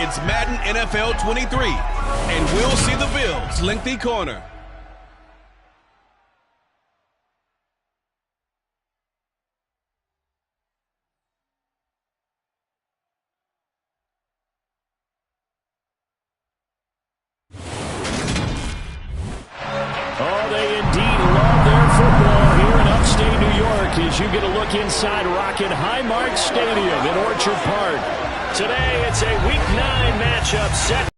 It's Madden NFL 23, and we'll see the Bills lengthy corner. Oh, they indeed love their football here in upstate New York as you get a look inside Rocket Highmark Stadium in Orchard Park. Today, it's a Week 9 matchup set.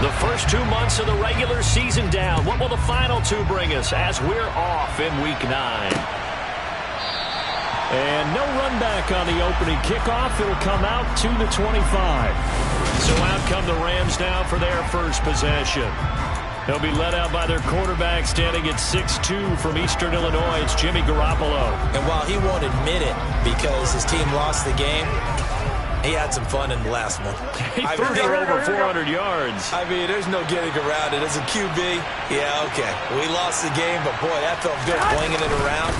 The first 2 months of the regular season down. What will the final 2 bring us as we're off in Week 9? And no run back on the opening kickoff. It'll come out to the 25. So out come the Rams now for their first possession. They'll be led out by their quarterback standing at 6'2" from Eastern Illinois. It's Jimmy Garoppolo. And while he won't admit it because his team lost the game, he had some fun in the last one. He threw for over 400 yards. I mean, there's no getting around it. As a QB, yeah, okay. We lost the game, but boy, that felt good flinging it around.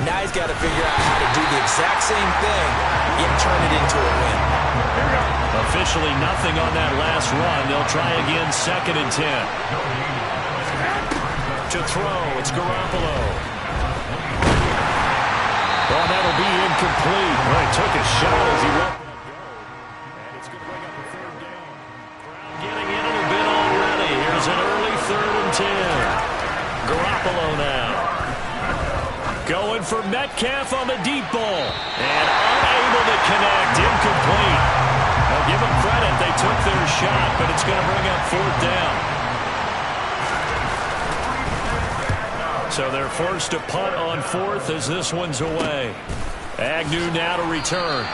Now he's got to figure out how to do the exact same thing, yet turn it into a win. Officially nothing on that last run. They'll try again, 2nd and 10. To throw, it's Garoppolo. Oh, that'll be incomplete. Well, he took a shot as he went. And it's going to bring up a 3rd down. Crowd getting in a bit already. Here's an early 3rd and 10. Garoppolo now. Going for Metcalf on the deep ball. And unable to connect. Incomplete. I'll give them credit. They took their shot, but it's going to bring up 4th down. So they're forced to punt on 4th as this one's away. Agnew now to return.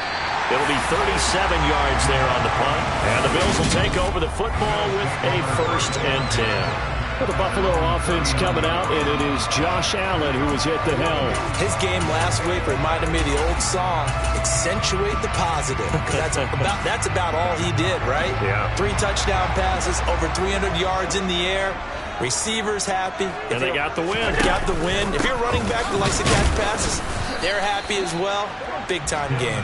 It'll be 37 yards there on the punt. And the Bills will take over the football with a 1st and 10. For the Buffalo offense coming out, and it is Josh Allen who is at the helm. His game last week reminded me of the old song, accentuate the positive. That's about all he did, right? Yeah. 3 touchdown passes, over 300 yards in the air. Receivers happy. And they got the win. Got the win. If you're running back that likes to catch passes, they're happy as well. Big-time game.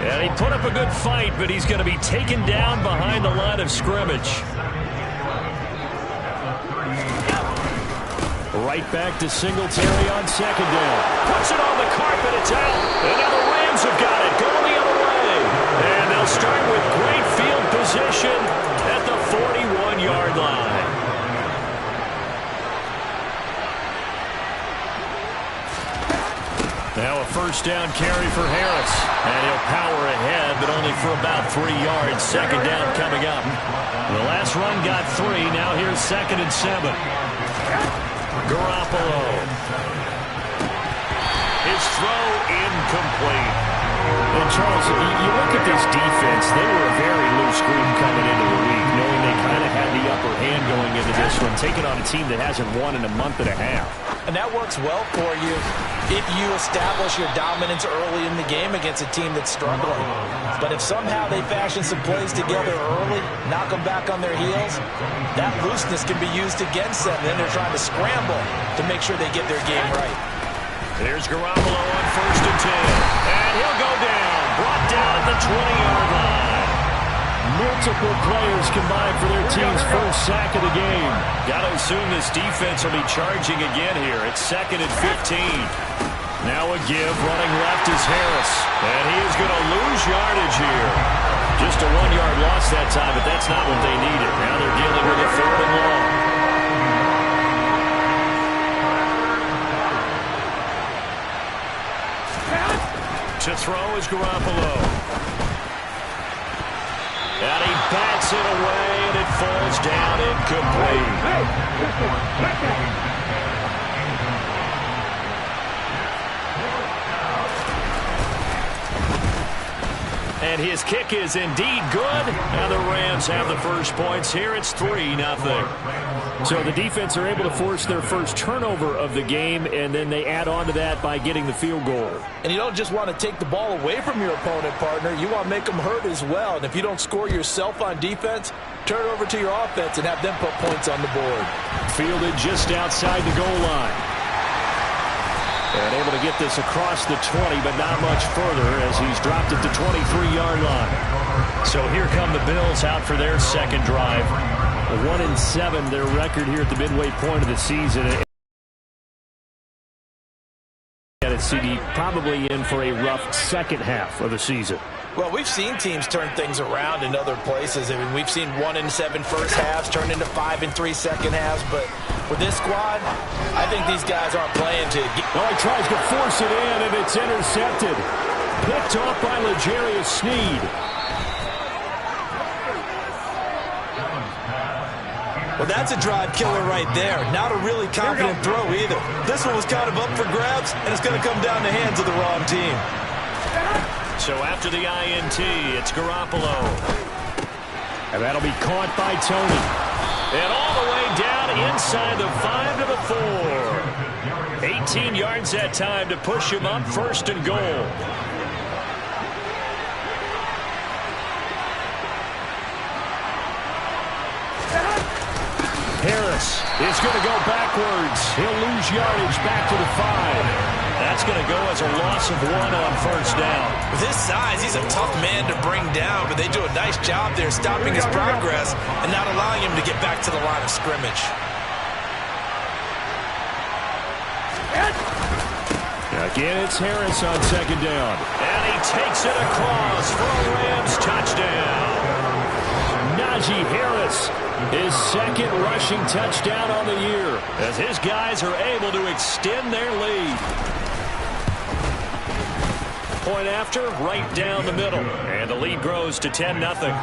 And he put up a good fight, but he's going to be taken down behind the line of scrimmage. Right back to Singletary on 2nd down. Puts it on the carpet. It's out. And now the Rams have got it. Going the other way. And they'll start with great field position at the 41-yard line. Now a 1st down carry for Harris. And he'll power ahead, but only for about 3 yards. 2nd down coming up. The last run got 3. Now here's 2nd and 7. Garoppolo. His throw incomplete. And Charles, you look at this defense, they were a very loose group coming into the week, knowing they kind of had the upper hand going into this one, taking on a team that hasn't won in a month and a half. And that works well for you if you establish your dominance early in the game against a team that's struggling. But if somehow they fashion some plays together early, knock them back on their heels, that looseness can be used against them. Then they're trying to scramble to make sure they get their game right. There's Garoppolo on 1st and 10. And he'll go down. Brought down at the 20-yard line. Multiple players combined for their team's first sack of the game. Got to assume this defense will be charging again here. It's 2nd and 15. Now a give. Running left is Harris. And he is going to lose yardage here. Just a 1-yard loss that time, but that's not what they needed. Now they're dealing with a 3rd and long. To throw is Garoppolo. And he bats it away, and it falls down incomplete. And his kick is indeed good. And the Rams have the first points here. It's 3-0. So the defense are able to force their first turnover of the game, and then they add on to that by getting the field goal. And you don't just want to take the ball away from your opponent, partner. You want to make them hurt as well. And if you don't score yourself on defense, turn it over to your offense and have them put points on the board. Fielded just outside the goal line. And able to get this across the 20, but not much further as he's dropped it to 23-yard line. So here come the Bills out for their second drive. 1-7, their record here at the midway point of the season. CD probably in for a rough second half of the season. Well, we've seen teams turn things around in other places. I mean, we've seen 1-7 first halves turn into 5-3 second halves. But with this squad, I think these guys aren't playing to get... Well, he tries to force it in, and it's intercepted. Picked off by L'Jarius Sneed. Well, that's a drive killer right there. Not a really confident throw either. This one was kind of up for grabs, and it's going to come down the hands of the wrong team. So after the INT, it's Garoppolo. And that'll be caught by Tony. And all the way down inside the 5 to the 4. 18 yards that time to push him up, 1st and goal. Harris is going to go backwards. He'll lose yardage back to the 5. That's going to go as a loss of 1 on 1st down. With his size, he's a tough man to bring down, but they do a nice job there stopping his progress and not allowing him to get back to the line of scrimmage. Again, it's Harris on 2nd down. And he takes it across for a Rams touchdown. Najee Harris, his 2nd rushing touchdown on the year, as his guys are able to extend their lead. Point after, right down the middle. And the lead grows to 10-0.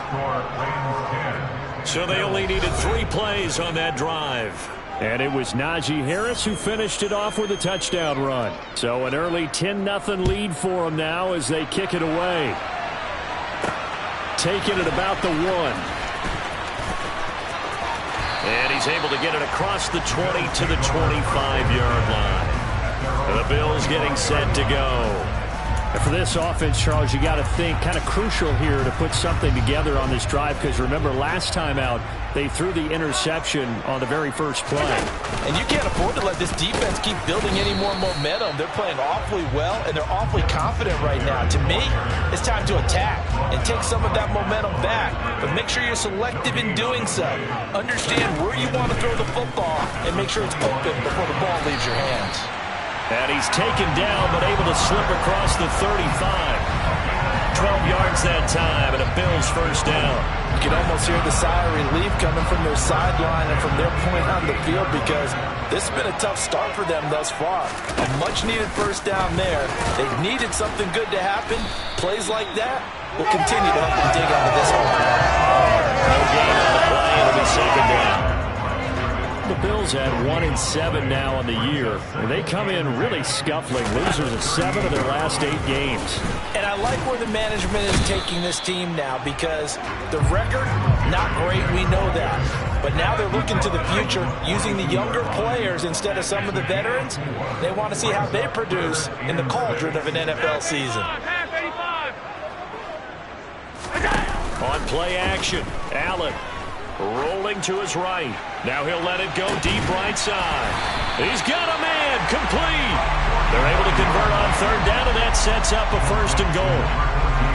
So they only needed 3 plays on that drive. And it was Najee Harris who finished it off with a touchdown run. So an early 10-0 lead for them now as they kick it away. Taking it about the 1. And he's able to get it across the 20 to the 25-yard line. The Bills getting set to go. And for this offense, Charles, you got to think kind of crucial here to put something together on this drive, because remember last time out they threw the interception on the very first play. And you can't afford to let this defense keep building any more momentum. They're playing awfully well, and they're awfully confident right now. To me, it's time to attack and take some of that momentum back, but make sure you're selective in doing so. Understand where you want to throw the football and make sure it's open before the ball leaves your hands. And he's taken down, but able to slip across the 35. 12 yards that time, and a Bills 1st down. You can almost hear the sigh of relief coming from their sideline and from their point on the field, because this has been a tough start for them thus far. A much-needed 1st down there. They've needed something good to happen. Plays like that will continue to help them dig out of this hole. No gain on the play, it'll be 2nd down. The Bills had 1-7 now on the year, and they come in really scuffling, losers of 7 of their last 8 games. And I like where the management is taking this team now, because the record, not great, we know that. But now they're looking to the future, using the younger players instead of some of the veterans. They want to see how they produce in the cauldron of an NFL season. On play action, Allen rolling to his right. Now he'll let it go deep right side. He's got a man, complete. They're able to convert on 3rd down, and that sets up a 1st and goal.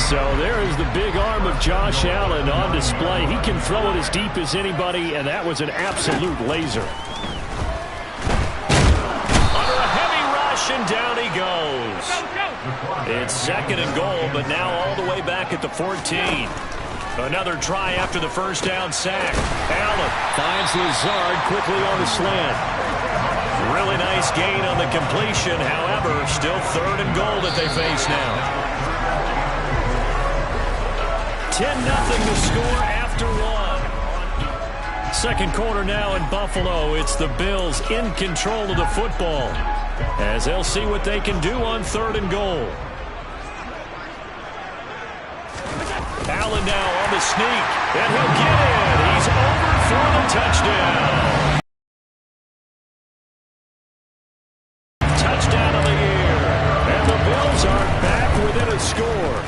So there is the big arm of Josh Allen on display. He can throw it as deep as anybody, and that was an absolute laser. Under a heavy rush, and down he goes. It's 2nd and goal, but now all the way back at the 14. Another try after the 1st down sack. Allen finds Lazard quickly on the slant. Really nice gain on the completion. However, still 3rd and goal that they face now. 10-0 to score after 1. 2nd quarter now in Buffalo. It's the Bills in control of the football, as they'll see what they can do on 3rd and goal. Allen now on the sneak, and he'll get in. He's over for the touchdown. Touchdown of the year. And the Bills are back within a score.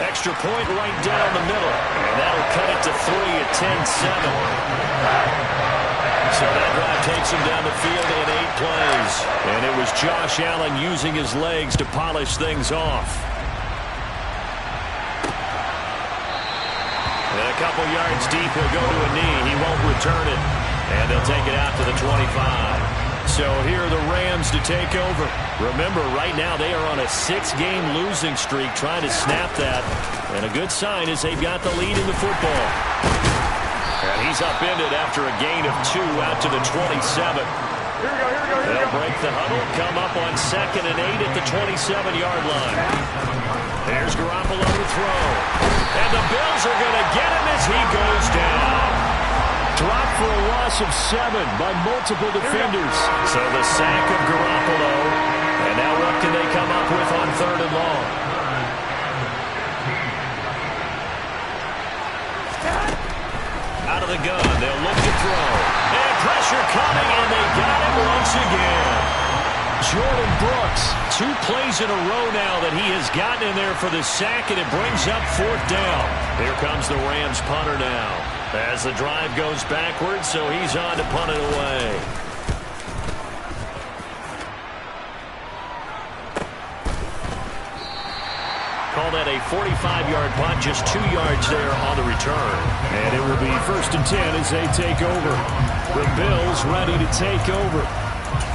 Extra point right down the middle. And that'll cut it to 3 at 10-7. So that drive takes him down the field in 8 plays. And it was Josh Allen using his legs to polish things off. And a couple yards deep, he'll go to a knee. He won't return it. And they'll take it out to the 25. So here are the Rams to take over. Remember, right now they are on a 6-game losing streak, trying to snap that. And a good sign is they've got the lead in the football. And he's upended after a gain of 2 out to the 27. They'll break the huddle, come up on 2nd and 8 at the 27-yard line. There's Garoppolo to throw. And the Bills are going to get him as he goes down. Dropped for a loss of 7 by multiple defenders. So the sack of Garoppolo. And now what can they come up with on 3rd and long? Out of the gun, they'll look to throw. And pressure coming, and they got it once again. Jordan Brooks, 2 plays in a row now that he has gotten in there for the sack, and it brings up 4th down. Here comes the Rams punter now. As the drive goes backwards, so he's on to punt it away. Call that a 45-yard punt, just 2 yards there on the return. And it will be 1st and 10 as they take over. The Bills ready to take over.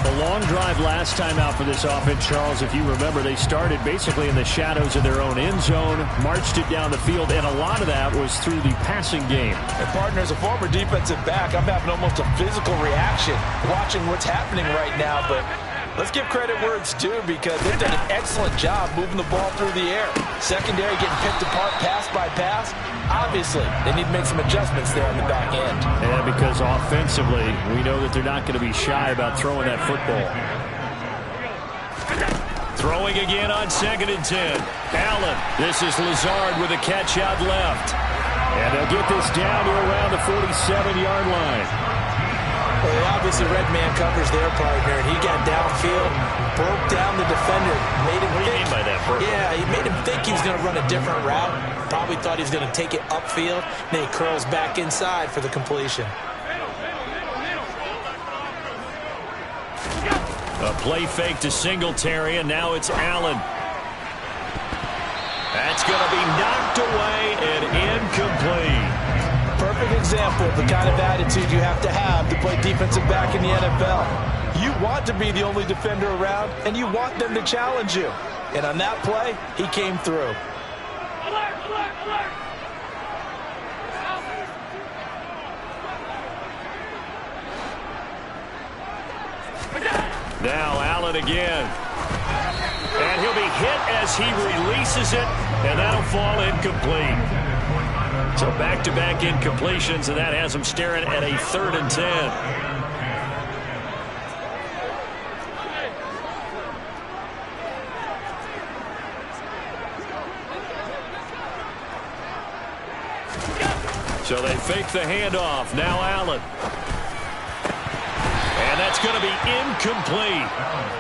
A long drive last time out for this offense, Charles. If you remember, they started basically in the shadows of their own end zone, marched it down the field, and a lot of that was through the passing game. And partner, as a former defensive back, I'm having almost a physical reaction watching what's happening right now, but let's give credit where it's due because they've done an excellent job moving the ball through the air. Secondary getting picked apart pass by pass. Obviously, they need to make some adjustments there on the back end. And because offensively, we know that they're not going to be shy about throwing that football. Throwing again on 2nd and 10. Allen, this is Lazard with a catch out left. And they'll get this down to around the 47-yard line. Well, they obviously red man covers their partner, and he got downfield, broke down the defender, made him What do you mean by that, Bert? Yeah, he made him think he was going to run a different route. Probably thought he was going to take it upfield. Then he curls back inside for the completion. A play fake to Singletary, and now it's Allen. That's going to be knocked away and incomplete. Perfect example of the kind of attitude you have to play defensive back in the NFL. You want to be the only defender around, and you want them to challenge you. And on that play, he came through. Now Allen again. And he'll be hit as he releases it, and that'll fall incomplete. So back-to-back incompletions, and that has him staring at a 3rd and 10. So they fake the handoff. Now Allen. And that's going to be incomplete.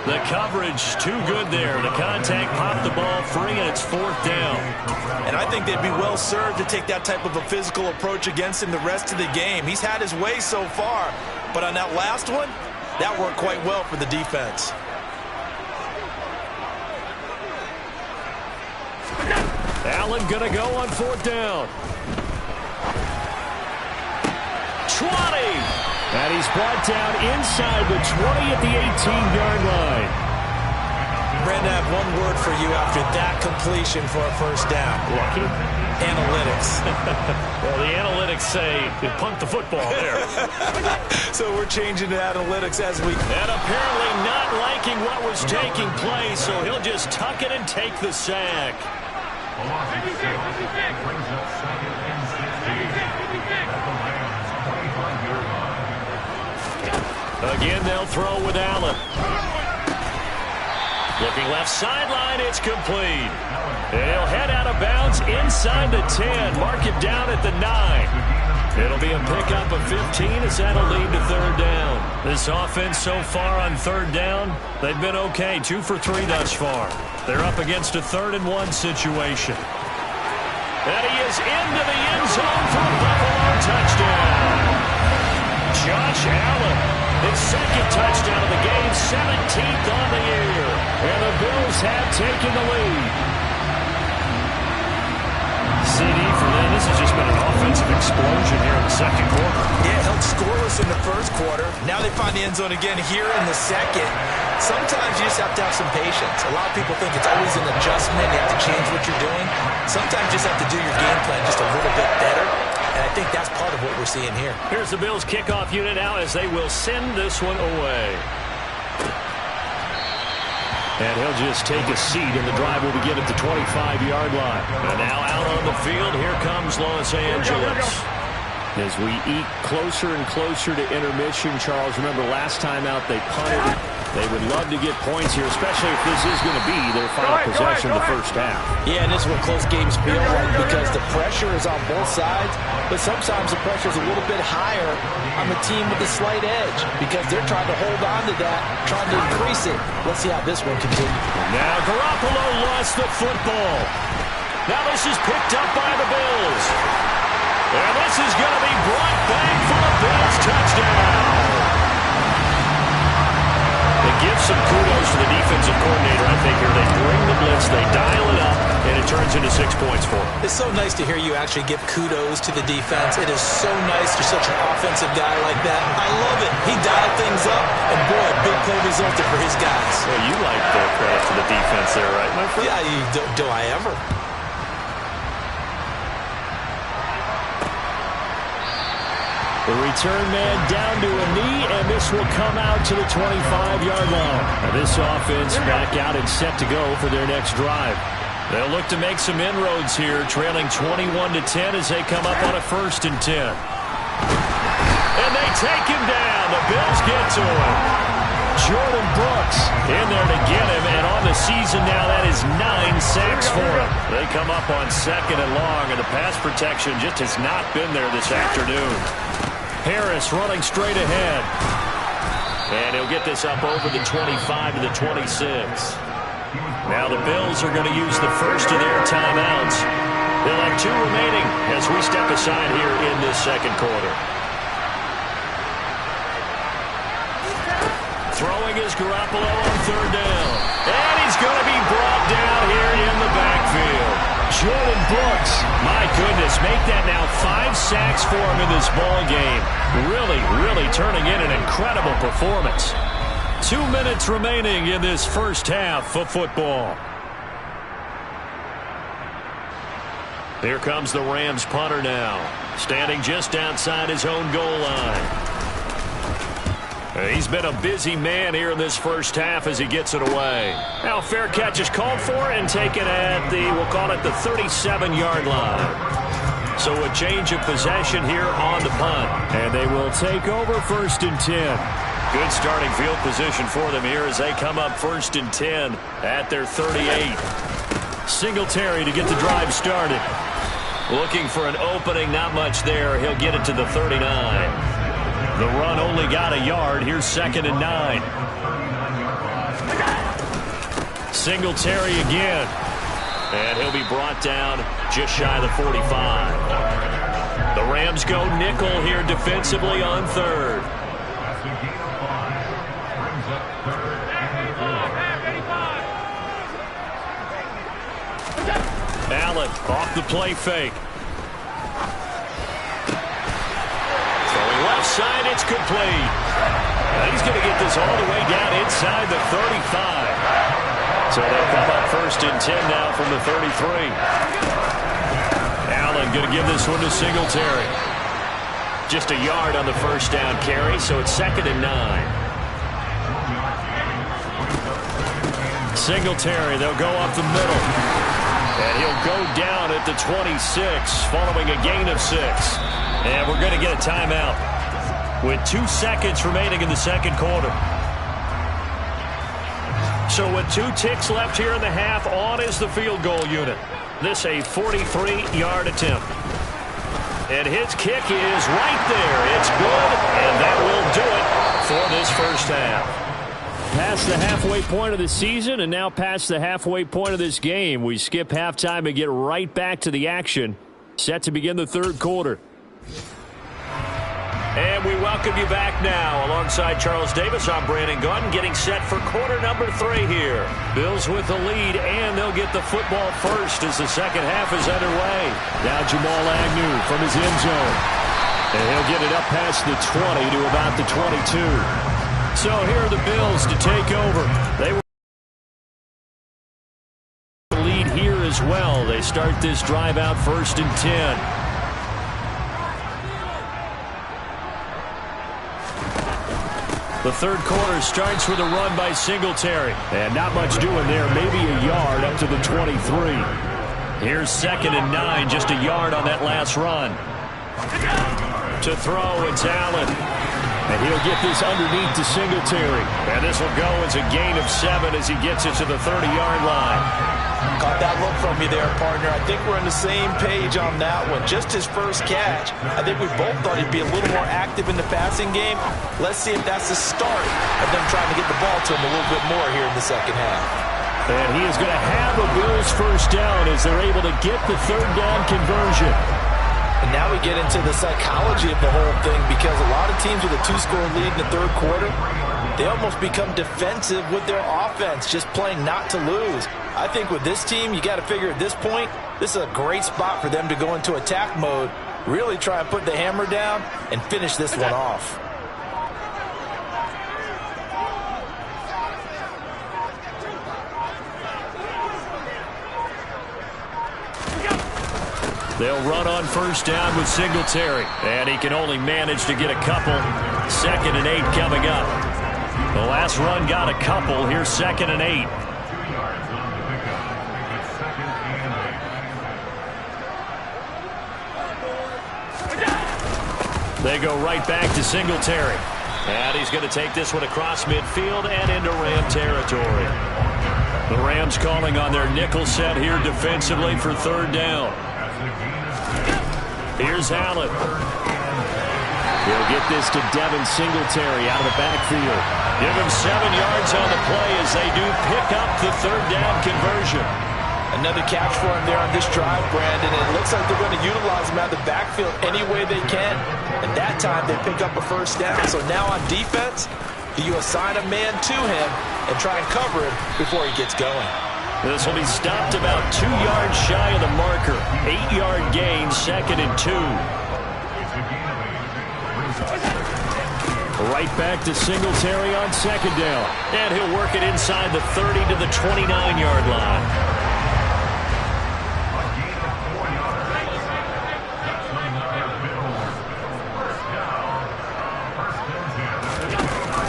The coverage too good there. The contact popped the ball free, and it's 4th down. And I think they'd be well served to take that type of a physical approach against him the rest of the game. He's had his way so far, but on that last one, that worked quite well for the defense. Allen going to go on 4th down. 20. And he's brought down inside the 20 at the 18-yard line. Brandon, I have one word for you after that completion for a 1st down. Lucky? Analytics. Well, the analytics say you punked the football there. So we're changing to analytics as we... And apparently not liking what was taking place, so he'll just tuck it and take the sack. Again, they'll throw with Allen. Looking left sideline, it's complete. And he'll head out of bounds inside the 10. Mark it down at the 9. It'll be a pickup of 15 as that'll lead to third down. This offense so far on third down, they've been okay. 2 for 3 thus far. They're up against a 3rd and 1 situation. And he is into the end zone for a Buffalo touchdown. Josh Allen, his 2nd touchdown of the game, 17th on the year. And the Bills have taken the lead. CD for them, this has just been an offensive explosion here in the second quarter. Yeah, held scoreless in the first quarter. Now they find the end zone again here in the second. Sometimes you just have to have some patience. A lot of people think it's always an adjustment. You have to change what you're doing. Sometimes you just have to do your game plan just a little bit better. And I think that's part of what we're seeing here. Here's the Bills kickoff unit now as they will send this one away. And he'll just take a seat, and the drive will begin at the 25-yard line. And now out on the field, here comes Los Angeles. As we eke closer and closer to intermission, Charles, remember last time out they punted. They would love to get points here, especially if this is going to be their final possession of the first half. Yeah, and this is what close games feel like because the pressure is on both sides, but sometimes the pressure is a little bit higher on the team with the slight edge because they're trying to hold on to that, trying to increase it. Let's see how this one continues. Now Garoppolo lost the football. Now this is picked up by the Bills. And this is going to be brought back for a Bills touchdown. They give some kudos to the defensive coordinator, I think, here. They bring the blitz, they dial it up, and it turns into 6 points for them. It's so nice to hear you actually give kudos to the defense. It is so nice. You're such an offensive guy like that. I love it. He dialed things up, and boy, a big play resulted for his guys. Well, you like the credit to the defense there, right, my friend? Yeah, do I ever? The return man down to a knee, and this will come out to the 25-yard line. Now this offense back out and set to go for their next drive. They'll look to make some inroads here, trailing 21-10 as they come up on a 1st and 10. And they take him down. The Bills get to him. Jordan Brooks in there to get him, and on the season now, that is 9 sacks for him. They come up on 2nd and long, and the pass protection just has not been there this afternoon. Harris running straight ahead. And he'll get this up over the 25 to the 26. Now the Bills are going to use the first of their timeouts. They'll have 2 remaining as we step aside here in this second quarter. Throwing is Garoppolo on 3rd down. And he's going to be brought down here in the backfield. Jordan Brooks, my goodness, make that now 5 sacks for him in this ball game. Really turning in an incredible performance. 2 minutes remaining in this first half of football. Here comes the Rams punter now, standing just outside his own goal line. He's been a busy man here in this first half as he gets it away. Now fair catch is called for and taken at the, we'll call it the 37-yard line. So a change of possession here on the punt. And they will take over 1st and 10. Good starting field position for them here as they come up 1st and 10 at their 38. Singletary to get the drive started. Looking for an opening, not much there. He'll get it to the 39. The run only got a yard. Here's 2nd and 9. Singletary again. And he'll be brought down just shy of the 45. The Rams go nickel here defensively on 3rd. Allen off the play fake. Left side, it's complete. He's going to get this all the way down inside the 35. So they'll come up 1st and 10 now from the 33. Allen going to give this one to Singletary. Just a yard on the 1st down carry, so it's 2nd and 9. Singletary, they'll go up the middle. And he'll go down at the 26 following a gain of 6. And we're going to get a timeout with 2 seconds remaining in the second quarter. So with 2 ticks left here in the half, on is the field goal unit. This a 43-yard attempt. And his kick is right there. It's good, and that will do it for this first half. Past the halfway point of the season and now past the halfway point of this game. We skip halftime and get right back to the action. Set to begin the third quarter. And we welcome you back now. Alongside Charles Davis, I'm Brandon Gaudin, getting set for quarter number 3 here. Bills with the lead, and they'll get the football first as the second half is underway. Now Jamal Agnew from his end zone. And he'll get it up past the 20 to about the 22. So here are the Bills to take over. They will lead here as well. They start this drive out 1st and 10. The third quarter starts with a run by Singletary. And not much doing there, maybe a yard up to the 23. Here's 2nd and 9, just a yard on that last run. To throw, it's Allen. And he'll get this underneath to Singletary. And this will go as a gain of 7 as he gets it to the 30-yard line. Caught that look from you there, partner. I think we're on the same page on that one. Just his first catch. I think we both thought he'd be a little more active in the passing game. Let's see if that's the start of them trying to get the ball to him a little bit more here in the second half. And he is going to have a Bills first down as they're able to get the third down conversion. And now we get into the psychology of the whole thing, because a lot of teams with a 2-score lead in the third quarter, they almost become defensive with their offense, just playing not to lose. I think with this team, you got to figure at this point, this is a great spot for them to go into attack mode, really try and put the hammer down and finish this one off. They'll run on first down with Singletary. And he can only manage to get a couple. 2nd and 8 coming up. The last run got a couple. Here's 2nd and 8. They go right back to Singletary. And he's going to take this one across midfield and into Ram territory. The Rams calling on their nickel set here defensively for third down. Here's Allen. He'll get this to Devin Singletary out of the backfield. Give him 7 yards on the play as they do pick up the third down conversion. Another catch for him there on this drive, Brandon. It looks like they're going to utilize him out of the backfield any way they can. And that time they pick up a first down. So now on defense, you assign a man to him and try and cover him before he gets going. This will be stopped about 2 yards shy of the marker. 8-yard gain, 2nd and 2. Right back to Singletary on 2nd down. And he'll work it inside the 30 to the 29-yard line.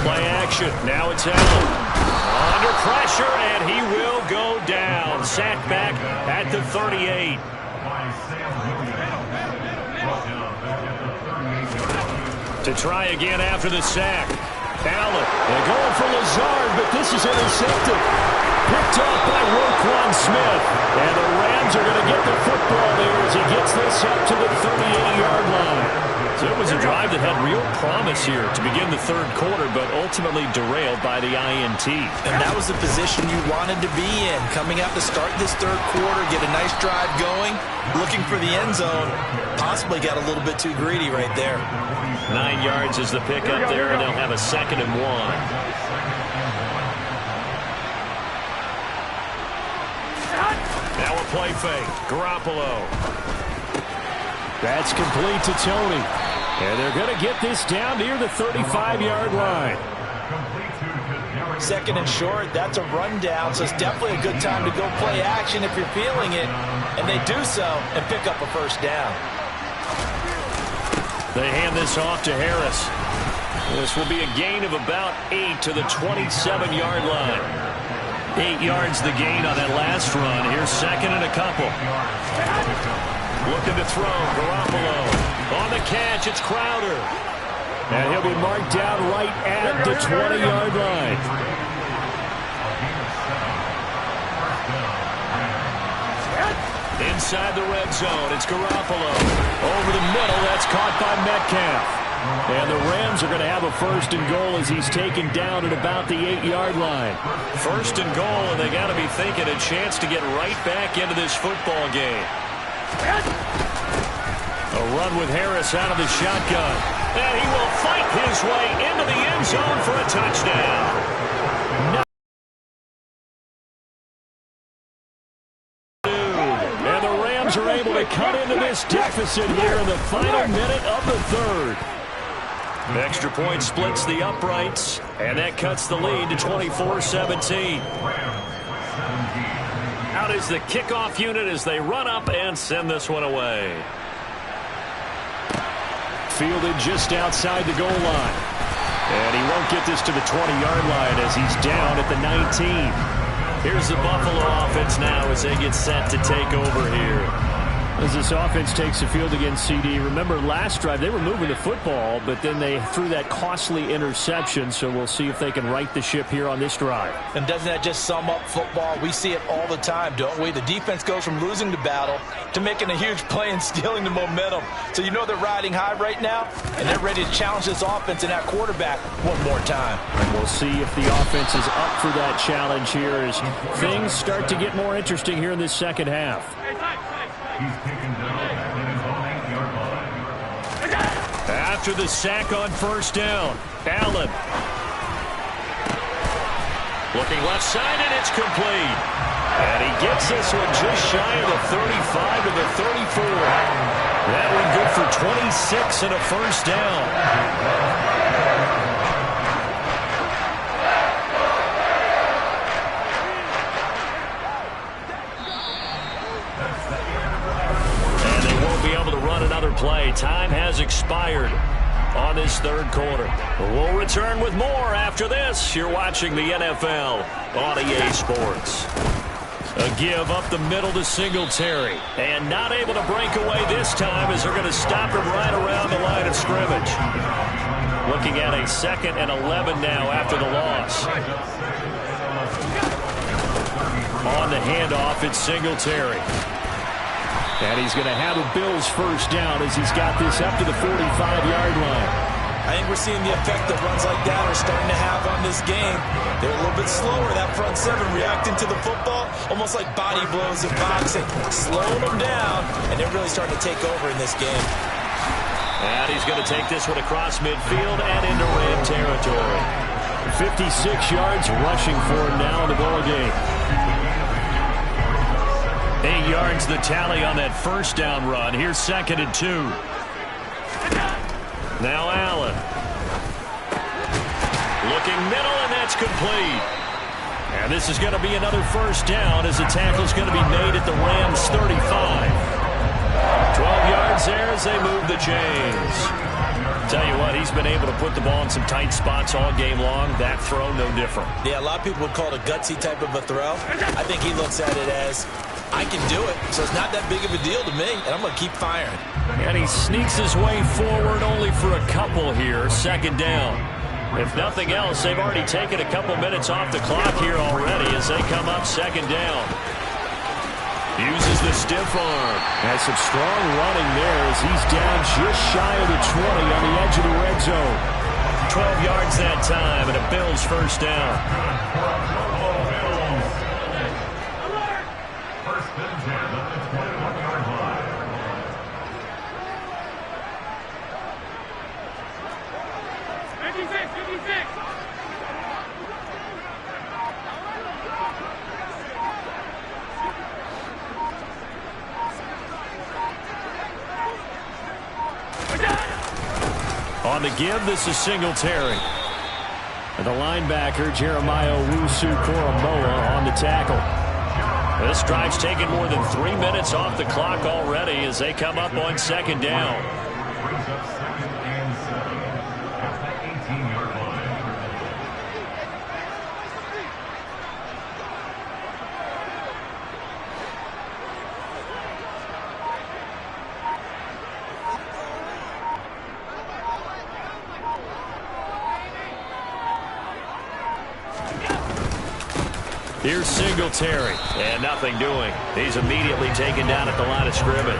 Play action. Now it's Allen. Under pressure, and he will go down. Sacked back at the 38. To try again after the sack. Allen. They're going for Lazard, but this is intercepted. Picked off by Roquan Smith. And the Rams are going to get the football there as he gets this up to the 38-yard line. So it was a drive that had real promise here to begin the third quarter, but ultimately derailed by the INT. And that was the position you wanted to be in. Coming out to start this third quarter, get a nice drive going, looking for the end zone. Possibly got a little bit too greedy right there. 9 yards is the pickup there, and they'll have a 2nd and 1. Now a play fake. Garoppolo. That's complete to Tony. And they're going to get this down near the 35-yard line. 2nd and short, that's a rundown, so it's definitely a good time to go play action if you're feeling it. And they do so and pick up a first down. They hand this off to Harris. This will be a gain of about 8 to the 27-yard line. 8 yards the gain on that last run. Here's 2nd and a couple. Looking to throw. Garoppolo. On the catch, it's Crowder. And he'll be marked down right at the 20-yard line. inside the red zone. It's Garoppolo. Over the middle, that's caught by Metcalf. And the Rams are going to have a 1st and goal as he's taken down at about the 8-yard line. 1st and goal, and they got to be thinking a chance to get right back into this football game. A run with Harris out of the shotgun. And he will fight his way into the end zone for a touchdown. And the Rams are able to cut into this deficit here in the final minute of the 3rd. Extra point splits the uprights, and that cuts the lead to 24-17. Out is the kickoff unit as they run up and send this one away. Fielded just outside the goal line. And he won't get this to the 20-yard line as he's down at the 19. Here's the Buffalo offense now as they get set to take over here. As this offense takes the field against CD, remember last drive they were moving the football, but then they threw that costly interception, so we'll see if they can right the ship here on this drive. And doesn't that just sum up football? We see it all the time, don't we? The defense goes from losing the battle to making a huge play and stealing the momentum. So you know they're riding high right now, and they're ready to challenge this offense and that quarterback one more time. And we'll see if the offense is up for that challenge here as things start to get more interesting here in this second half. After the sack on 1st down, Allen. Looking left side, and it's complete. And he gets this one just shy of the 35 to the 34. That one good for 26 and a 1st down. Play. Time has expired on this 3rd quarter. We'll return with more after this. You're watching the NFL on EA Sports. A give up the middle to Singletary. And not able to break away this time as they're going to stop him right around the line of scrimmage. Looking at a 2nd and 11 now after the loss. On the handoff, it's Singletary. And he's going to have a Bills 1st down as he's got this up to the 45-yard line. I think we're seeing the effect that runs like that are starting to have on this game. They're a little bit slower, that front 7, reacting to the football, almost like body blows in boxing, slowing them down, and they're really starting to take over in this game. And he's going to take this one across midfield and into Ram territory. 56 yards rushing for him now in the ball game. 8 yards the tally on that 1st down run. Here's 2nd and 2. Now Allen. Looking middle, and that's complete. And this is going to be another 1st down as the tackle's going to be made at the Rams 35. 12 yards there as they move the chains. Tell you what, he's been able to put the ball in some tight spots all game long. That throw, no different. Yeah, a lot of people would call it a gutsy type of a throw. I think he looks at it as, I can do it, so it's not that big of a deal to me, and I'm going to keep firing. And he sneaks his way forward only for a couple here, 2nd down. If nothing else, they've already taken a couple minutes off the clock here already as they come up 2nd down. Uses the stiff arm. Has some strong running there as he's down just shy of the 20 on the edge of the red zone. 12 yards that time and a Bills 1st down. On the give, this is Singletary. And the linebacker, Jeremiah Owusu-Koramoah, on the tackle. This drive's taken more than 3 minutes off the clock already as they come up on 2nd down. Here's Singletary. And nothing doing. He's immediately taken down at the line of scrimmage.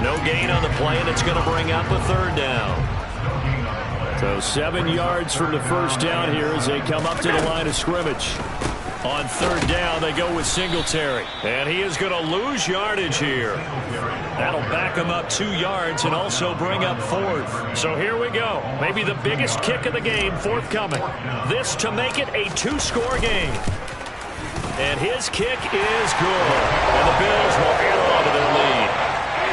No gain on the play, and it's going to bring up a third down. So 7 yards from the first down here as they come up to the line of scrimmage. On third down, they go with Singletary. And he is going to lose yardage here. That'll back him up 2 yards and also bring up fourth. So here we go. Maybe the biggest kick of the game forthcoming. This to make it a 2-score game. And his kick is good. And the Bills will add on to their lead.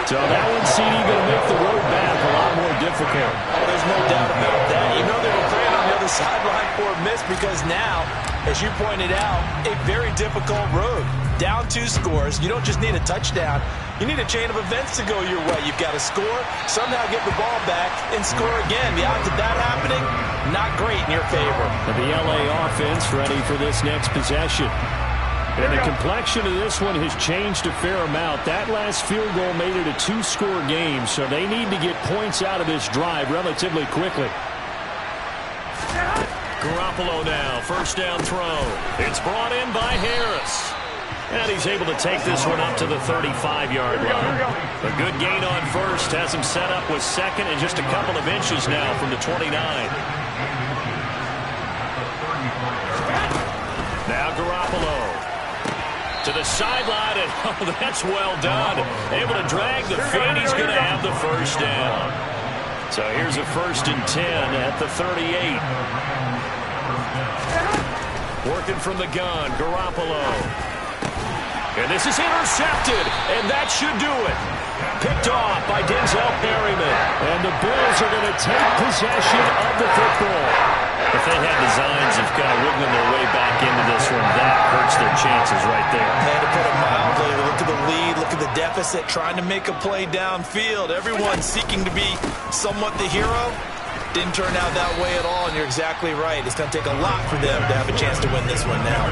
So that one, CD, going to make the road back a lot more difficult. Oh, there's no doubt about that. You know they were praying on the other sideline for a miss because now, as you pointed out, a very difficult road. Down 2 scores. You don't just need a touchdown. You need a chain of events to go your way. You've got to score, somehow get the ball back, and score again. The odds of that happening, not great in your favor. And the LA offense ready for this next possession. And the complexion of this one has changed a fair amount. That last field goal made it a 2-score game, so they need to get points out of this drive relatively quickly. Garoppolo now, first down throw. It's brought in by Harris. And he's able to take this one up to the 35-yard line. A good gain on first has him set up with second and just a couple of inches now from the 29. Now Garoppolo. To the sideline, and oh, that's well done. Able to drag the feet. He's going to have the first down. So here's a 1st and 10 at the 38. Working from the gun, Garoppolo. And this is intercepted, and that should do it. Picked off by Denzel Perryman. And the Bills are going to take possession of the football. If they had designs of kind of wiggling their way back into this one, that hurts their chances right there. And to put it mildly, look at the lead, look at the deficit, trying to make a play downfield. Everyone seeking to be somewhat the hero. Didn't turn out that way at all, and you're exactly right. It's going to take a lot for them to have a chance to win this one now.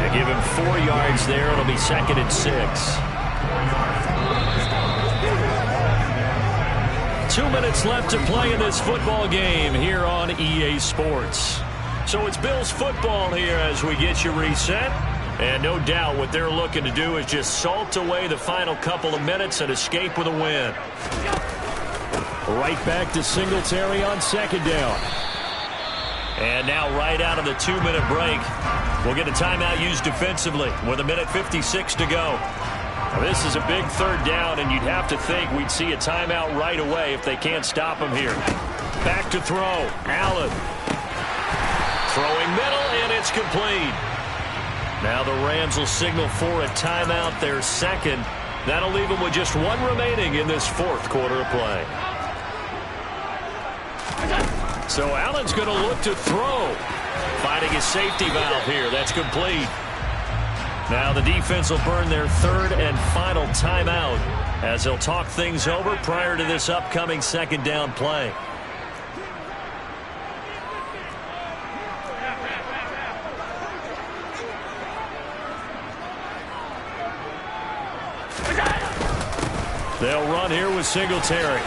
They give him 4 yards there. It'll be 2nd and 6. 2 minutes left to play in this football game here on EA Sports. So it's Bills football here as we get you reset. And no doubt what they're looking to do is just salt away the final couple of minutes and escape with a win. Right back to Singletary on second down. And now right out of the 2-minute break, we'll get a timeout used defensively with 1:56 to go. Now, this is a big third down, and you'd have to think we'd see a timeout right away if they can't stop him here. Back to throw. Allen. Throwing middle, and it's complete. Now the Rams will signal for a timeout, their second. That'll leave them with just 1 remaining in this 4th quarter of play. So Allen's going to look to throw. Finding his safety valve here. That's complete. Now the defense will burn their 3rd and final timeout as they'll talk things over prior to this upcoming 2nd down play. They'll run here with Singletary.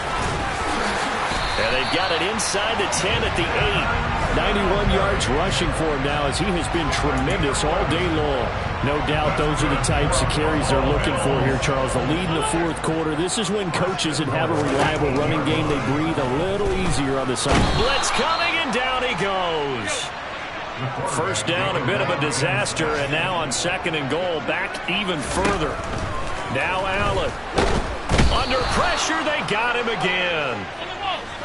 And they've got it inside the 10 at the 8. 91 yards rushing for him now as he has been tremendous all day long. No doubt those are the types of carries they're looking for here, Charles. The lead in the 4th quarter. This is when coaches that have a reliable running game, they breathe a little easier on the side. Blitz coming, and down he goes. First down, a bit of a disaster, and now on 2nd and goal, back even further. Now Allen. Under pressure, they got him again.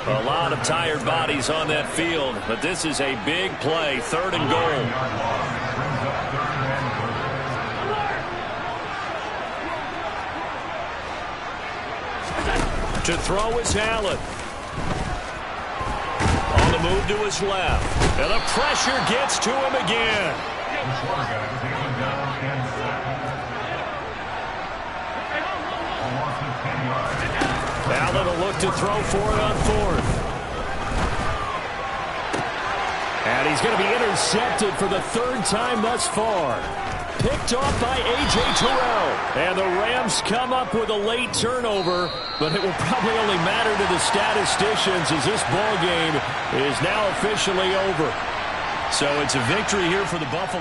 A lot of tired bodies on that field, but this is a big play, 3rd and goal. To throw is Allen. On the move to his left. And the pressure gets to him again. Allen will look to throw for it on 4th. And he's going to be intercepted for the 3rd time thus far. Picked off by A.J. Terrell. And the Rams come up with a late turnover, but it will probably only matter to the statisticians as this ball game is now officially over. So it's a victory here for the Buffalo.